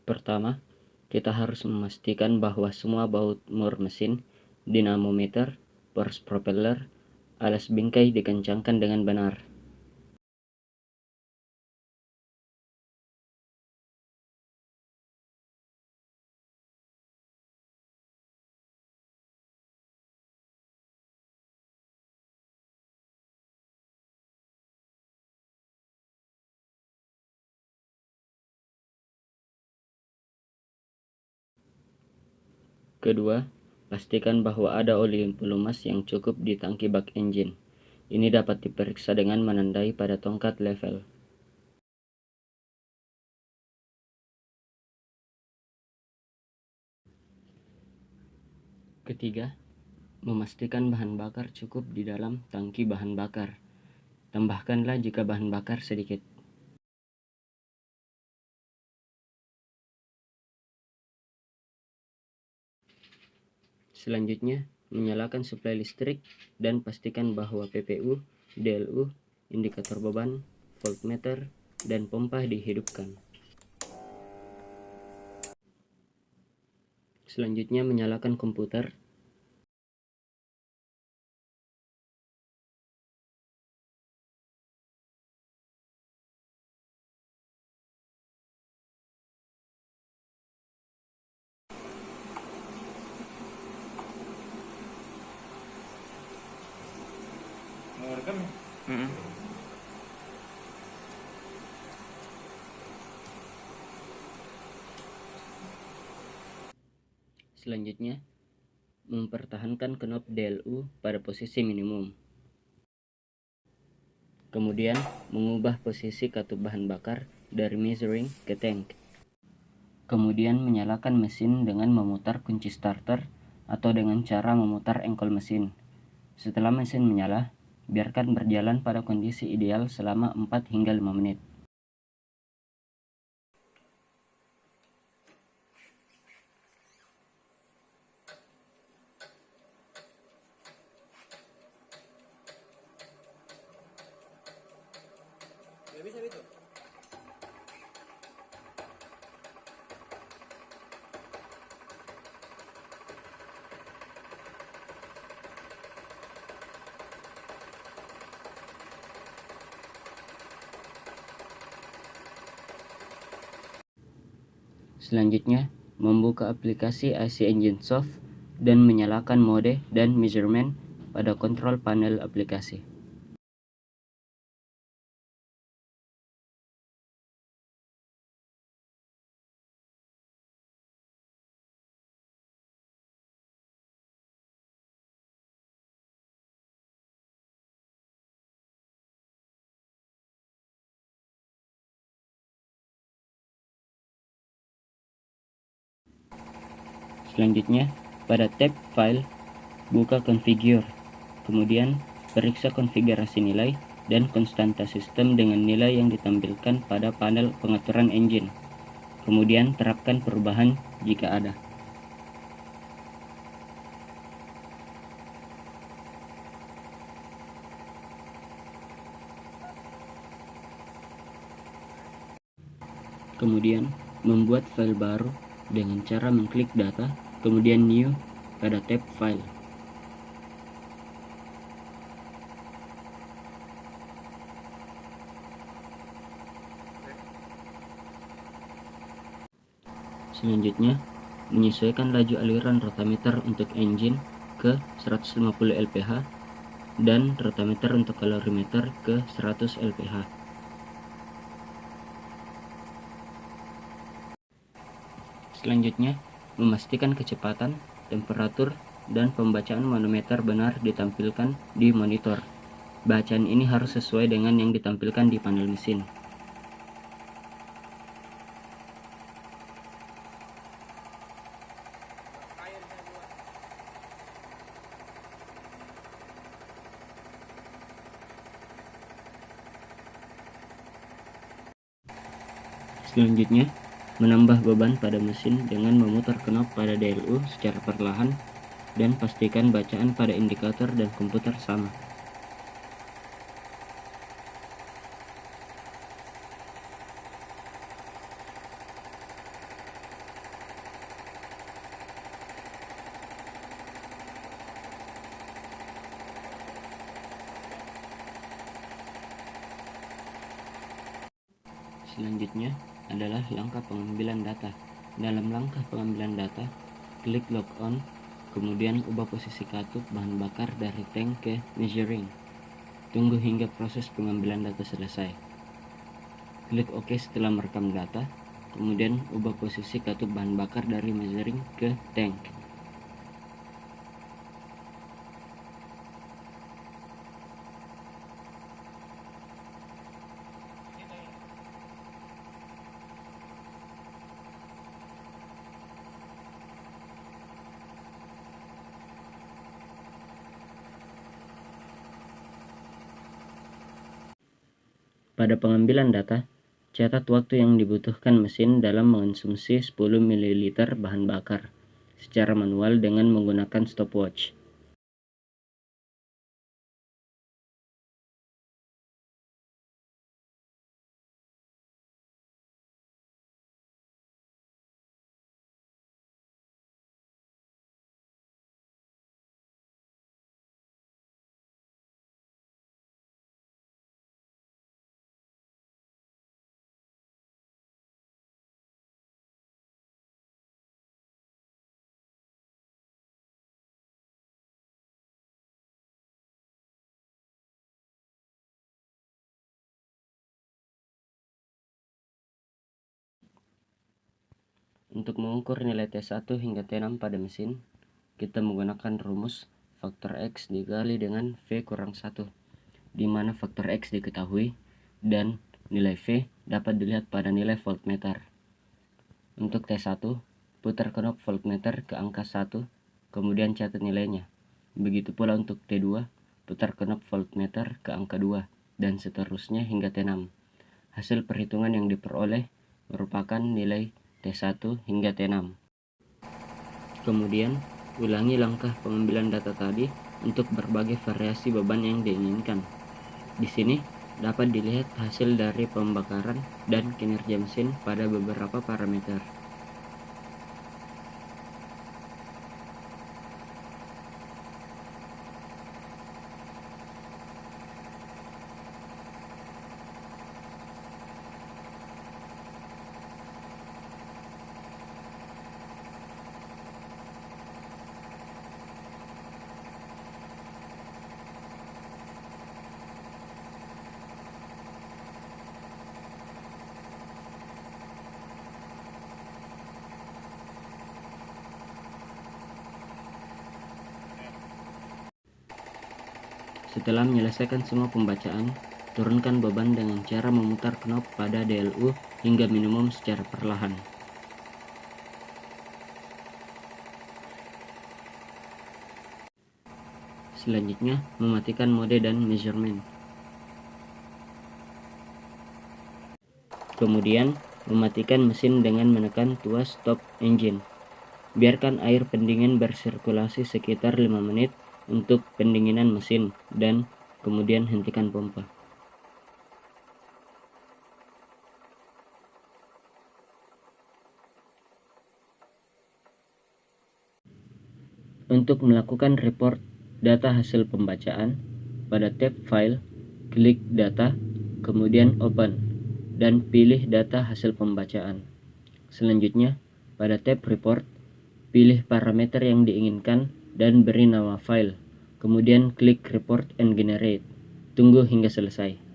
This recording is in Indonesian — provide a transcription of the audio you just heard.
Pertama, kita harus memastikan bahwa semua baut mur mesin, dinamometer, pors propeller, alas bingkai dikencangkan dengan benar. Kedua, pastikan bahwa ada oli pelumas yang cukup di tangki bak engine. Ini dapat diperiksa dengan menandai pada tongkat level. Ketiga, memastikan bahan bakar cukup di dalam tangki bahan bakar. Tambahkanlah jika bahan bakar sedikit. Selanjutnya, menyalakan suplai listrik dan pastikan bahwa PPU, DLU, indikator beban, voltmeter, dan pompa dihidupkan. Selanjutnya, menyalakan komputer. Selanjutnya, mempertahankan knop DLU pada posisi minimum. Kemudian, mengubah posisi katup bahan bakar dari measuring ke tank. Kemudian, menyalakan mesin dengan memutar kunci starter atau dengan cara memutar engkol mesin. Setelah mesin menyala, biarkan berjalan pada kondisi ideal selama 4 hingga 5 menit. Selanjutnya, membuka aplikasi IC Engine Soft dan menyalakan mode dan measurement pada kontrol panel aplikasi. Selanjutnya, pada tab File, buka Configure. Kemudian, periksa konfigurasi nilai dan konstanta sistem dengan nilai yang ditampilkan pada panel pengaturan engine. Kemudian, terapkan perubahan jika ada. Kemudian, membuat file baru dengan cara mengklik data, kemudian New pada tab File. Selanjutnya, menyesuaikan laju aliran rotameter untuk engine ke 150 lph dan rotameter untuk kalorimeter ke 100 lph. Selanjutnya, memastikan kecepatan, temperatur, dan pembacaan manometer benar ditampilkan di monitor. Bacaan ini harus sesuai dengan yang ditampilkan di panel mesin. Selanjutnya, menambah beban pada mesin dengan memutar knop pada DLU secara perlahan dan pastikan bacaan pada indikator dan komputer sama. Selanjutnya adalah langkah pengambilan data. Dalam langkah pengambilan data, klik lock on, kemudian ubah posisi katup bahan bakar dari tank ke measuring. Tunggu hingga proses pengambilan data selesai. Klik OK setelah merekam data, kemudian ubah posisi katup bahan bakar dari measuring ke tank. Pada pengambilan data, catat waktu yang dibutuhkan mesin dalam mengonsumsi 10 ml bahan bakar secara manual dengan menggunakan stopwatch. Untuk mengukur nilai T1 hingga T6 pada mesin, kita menggunakan rumus faktor X dikali dengan V kurang 1, di mana faktor X diketahui dan nilai V dapat dilihat pada nilai voltmeter. Untuk T1, putar knob voltmeter ke angka 1, kemudian catat nilainya. Begitu pula untuk T2, putar knob voltmeter ke angka 2, dan seterusnya hingga T6. Hasil perhitungan yang diperoleh merupakan nilai T1 hingga T6. Kemudian, ulangi langkah pengambilan data tadi untuk berbagai variasi beban yang diinginkan. Di sini dapat dilihat hasil dari pembakaran dan kinerja mesin pada beberapa parameter. Setelah menyelesaikan semua pembacaan, turunkan beban dengan cara memutar knob pada DLU hingga minimum secara perlahan. Selanjutnya, mematikan mode dan measurement. Kemudian, mematikan mesin dengan menekan tuas stop engine. Biarkan air pendingin bersirkulasi sekitar 5 menit untuk pendinginan mesin dan kemudian hentikan pompa. Untuk melakukan report data hasil pembacaan, pada tab File, klik Data, kemudian Open, dan pilih data hasil pembacaan. Selanjutnya, pada tab Report, pilih parameter yang diinginkan dan beri nama file. Kemudian klik Report and Generate. Tunggu hingga selesai.